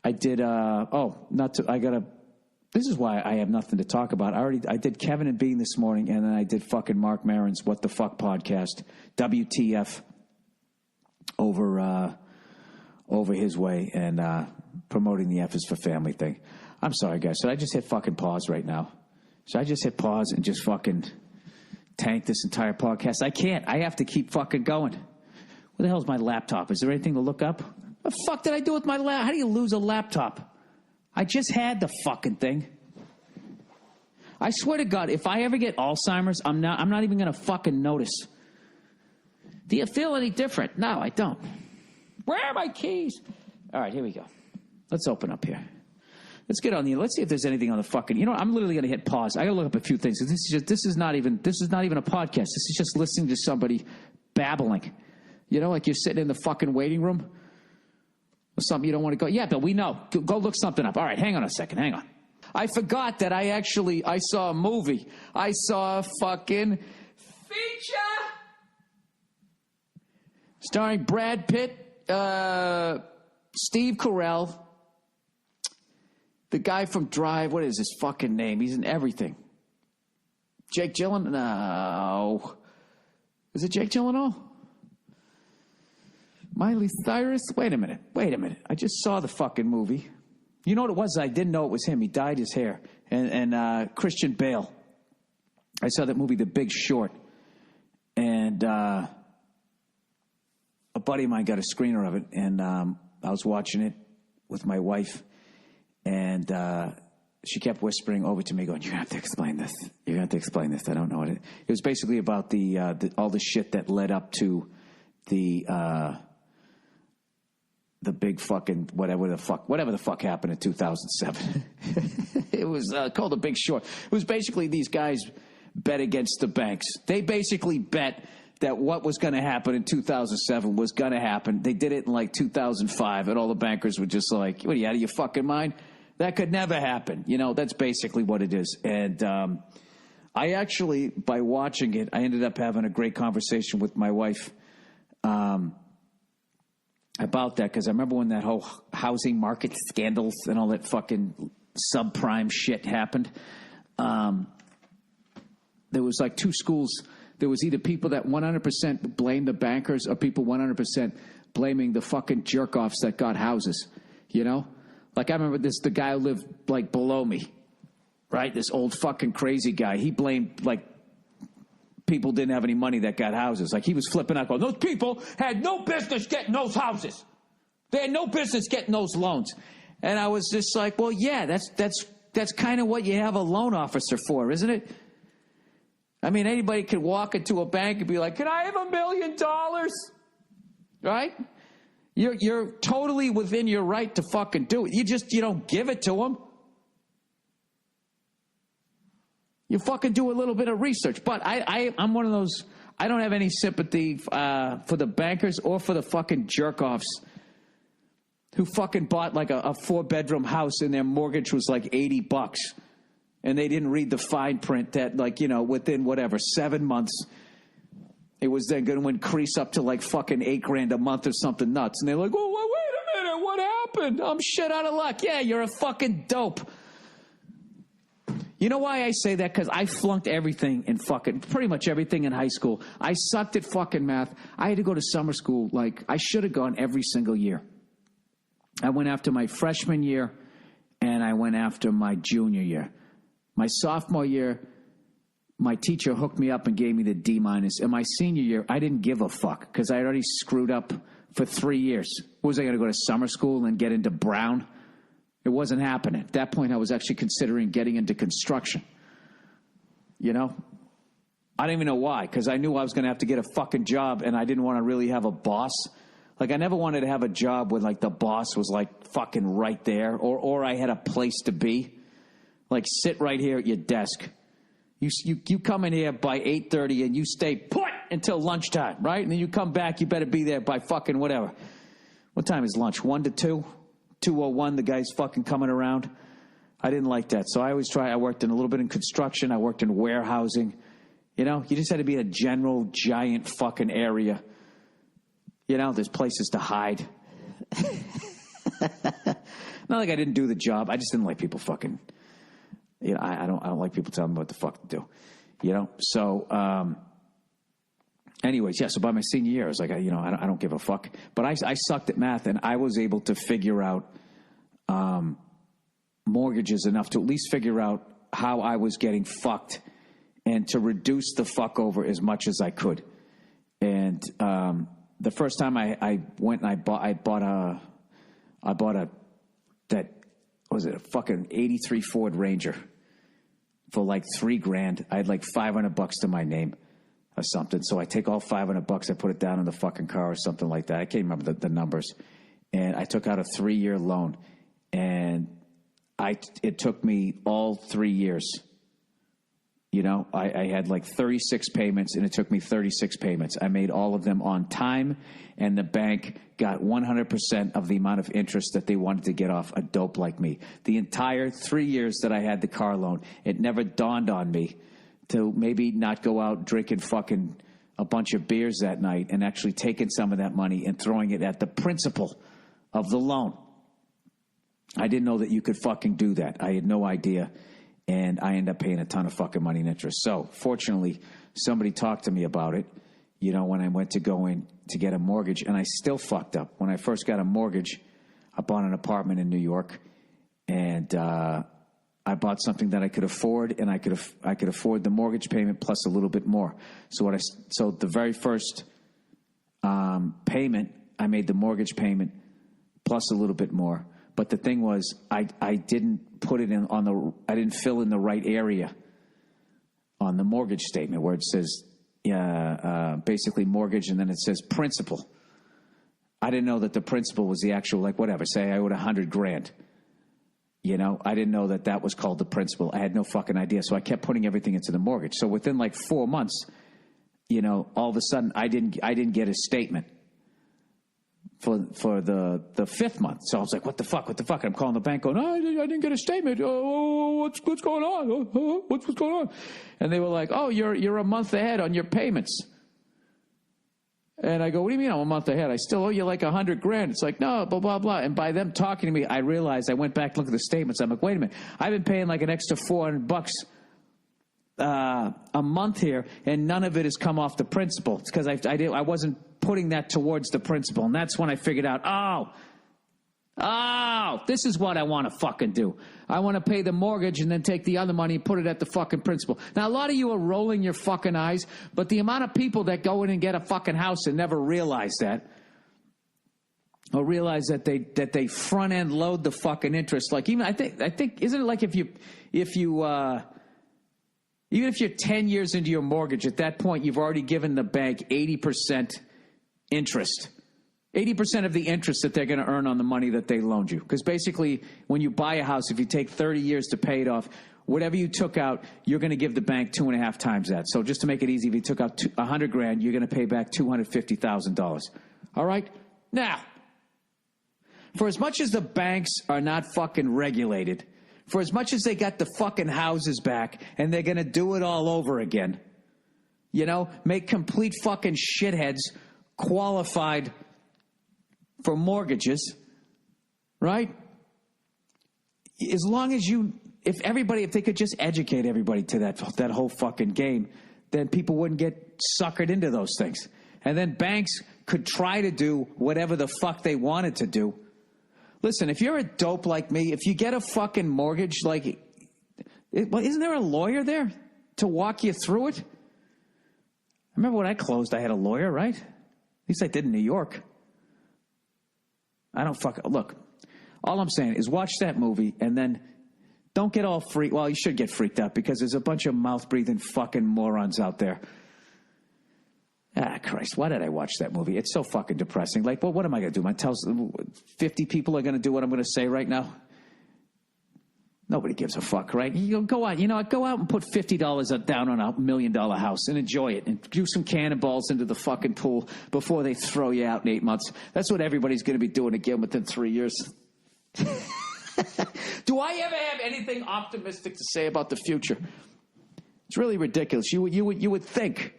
I did, this is why I have nothing to talk about. I did Kevin and Bean this morning, and then I did fucking Mark Maron's What the Fuck podcast, WTF, over his way, and promoting the F is for Family thing. I'm sorry, guys. Should I just hit fucking pause right now? Should I just hit pause and just fucking tank this entire podcast? I can't. I have to keep fucking going. Where the hell's my laptop? Is there anything to look up? What the fuck did I do with my laptop? How do you lose a laptop? I just had the fucking thing. I swear to God, if I ever get Alzheimer's, I'm not even going to fucking notice. Do you feel any different? No, I don't. Where are my keys? All right, here we go. Let's open up here. Let's get on the. Let's see if there's anything on the fucking. You know, I'm literally going to hit pause. I got to look up a few things. This is not even a podcast. This is just listening to somebody babbling. You know, like you're sitting in the fucking waiting room or something. You don't want to go. Yeah, but we know. Go look something up. All right, hang on a second. Hang on. I forgot that I saw a movie. I saw a fucking feature starring Brad Pitt, Steve Carell, the guy from Drive. What is his fucking name? He's in everything. Jake Gyllenhaal? No. Is it Jake Gyllenhaal? Miley Cyrus? Wait a minute. I just saw the fucking movie. You know what it was? I didn't know it was him. He dyed his hair. And Christian Bale. I saw that movie, The Big Short. And a buddy of mine got a screener of it. And I was watching it with my wife. And she kept whispering over to me, going, "You're going to have to explain this. You're going to have to explain this. I don't know what it is." It was basically about all the shit that led up to the big fucking whatever the fuck happened in 2007. It was called The Big Short. It was basically these guys bet against the banks. They basically bet that what was going to happen in 2007 was going to happen. They did it in like 2005, and all the bankers were just like, "What are you, out of your fucking mind? That could never happen." You know, that's basically what it is. And I actually, by watching it, I ended up having a great conversation with my wife about that, because I remember when that whole housing market scandals and all that fucking subprime shit happened. There was like two schools. There was either people that 100% blamed the bankers or people 100% blaming the fucking jerk-offs that got houses, you know? Like, I remember the guy who lived, like, below me, right? This old fucking crazy guy. He blamed, like, people didn't have any money that got houses. Like, he was flipping out, going, "Those people had no business getting those houses. They had no business getting those loans." And I was just like, well, yeah, that's kind of what you have a loan officer for, isn't it? I mean, anybody could walk into a bank and be like, "Can I have $1 million?" Right? You're totally within your right to fucking do it. You don't give it to them. You fucking do a little bit of research. But I'm one of those, I don't have any sympathy for the bankers or for the fucking jerk-offs who fucking bought like a 4-bedroom house and their mortgage was like $80. And they didn't read the fine print that, like, you know, within whatever, 7 months, it was then going to increase up to like fucking $8,000 a month or something nuts. And they're like, "Oh, well, wait a minute, what happened? I'm shit out of luck." Yeah, you're a fucking dope. You know why I say that? Because I flunked everything in fucking, pretty much everything in high school. I sucked at fucking math. I had to go to summer school. Like, I should have gone every single year. I went after my freshman year, and I went after my junior year. My sophomore year, my teacher hooked me up and gave me the D-. And my senior year, I didn't give a fuck because I had already screwed up for 3 years. Was I going to go to summer school and get into Brown? It wasn't happening. At that point, I was actually considering getting into construction. You know? I didn't even know why, because I knew I was going to have to get a fucking job, and I didn't want to really have a boss. Like, I never wanted to have a job where, like, the boss was, like, fucking right there, or I had a place to be. Like, sit right here at your desk. You come in here by 8:30 and you stay put until lunchtime, right? And then you come back, you better be there by fucking whatever. What time is lunch? 1 to 2? 2:01, the guy's fucking coming around. I didn't like that. So I worked in a little bit in construction. I worked in warehousing. You know, you just had to be in a general giant fucking area. You know, there's places to hide. Not like I didn't do the job. I just didn't like people fucking, I don't like people telling me what the fuck to do, So, anyways, yeah, so by my senior year, I was like, I don't give a fuck. But I sucked at math, and I was able to figure out mortgages enough to at least figure out how I was getting fucked and to reduce the fuck over as much as I could. And the first time I went and I bought a a fucking 83 Ford Ranger for like $3,000. I had like $500 to my name or something. So I take all $500, I put it down in the fucking car or something like that. I can't remember the numbers. And I took out a 3-year loan, and it took me all 3 years. I had like 36 payments, and it took me 36 payments. I made all of them on time, and the bank got 100% of the amount of interest that they wanted to get off a dope like me. The entire 3 years that I had the car loan, it never dawned on me to maybe not go out drinking fucking a bunch of beers that night and actually taking some of that money and throwing it at the principal of the loan. I didn't know that you could fucking do that. I had no idea. And I ended up paying a ton of fucking money in interest. So, fortunately, somebody talked to me about it, when I went to go in to get a mortgage, and I still fucked up. When I first got a mortgage, I bought an apartment in New York, and I bought something that I could afford, and I could afford the mortgage payment plus a little bit more. So the very first payment, I made the mortgage payment plus a little bit more. But the thing was, I didn't put it I didn't fill in the right area on the mortgage statement where it says, basically mortgage, and then it says principal. I didn't know that the principal was the actual, say I owed $100,000. I didn't know that was called the principal. I had no fucking idea. So I kept putting everything into the mortgage. So within like 4 months, all of a sudden I didn't get a statement for the 5th month. So I was like, what the fuck? And I'm calling the bank going, I didn't get a statement. What's going on? What's going on? And they were like, oh, you're a month ahead on your payments. And I go, what do you mean I'm a month ahead? I still owe you like $100,000. It's like, no, blah, blah, blah. And by them talking to me, I realized, I went back to look at the statements. I'm like, wait a minute. I've been paying like an extra $400 a month here, and none of it has come off the principal. It's because I wasn't putting that towards the principal. And that's when I figured out, this is what I want to fucking do. I want to pay the mortgage and then take the other money and put it at the fucking principal. Now, a lot of you are rolling your fucking eyes, but the amount of people that go in and get a fucking house and never realize that, or realize that they front end load the fucking interest. Like, even I think isn't it like if you even if you're 10 years into your mortgage, at that point you've already given the bank 80% interest. 80% of the interest that they're going to earn on the money that they loaned you. Because basically, when you buy a house, if you take 30 years to pay it off, whatever you took out, you're going to give the bank 2.5 times that. So just to make it easy, if you took out $100,000, you're going to pay back $250,000. All right? Now, for as much as the banks are not fucking regulated, for as much as they got the fucking houses back and they're going to do it all over again, make complete fucking shitheads qualified for mortgages, right? As long as if they could just educate everybody to that whole fucking game, then people wouldn't get suckered into those things. And then banks could try to do whatever the fuck they wanted to do. Listen, if you're a dope like me, if you get a fucking mortgage, isn't there a lawyer there to walk you through it? I remember when I closed, I had a lawyer, right? At least I did in New York. Look, all I'm saying is watch that movie and then don't get all freaked. Well, you should get freaked out because there's a bunch of mouth-breathing fucking morons out there. Christ, why did I watch that movie? It's so fucking depressing. Like, well, what am I going to do? 50 people are going to do what I'm going to say right now? Nobody gives a fuck, right? You go out, go out and put $50 down on a $1 million house and enjoy it and do some cannonballs into the fucking pool before they throw you out in 8 months. That's what everybody's going to be doing again within 3 years. Do I ever have anything optimistic to say about the future? It's really ridiculous. You would think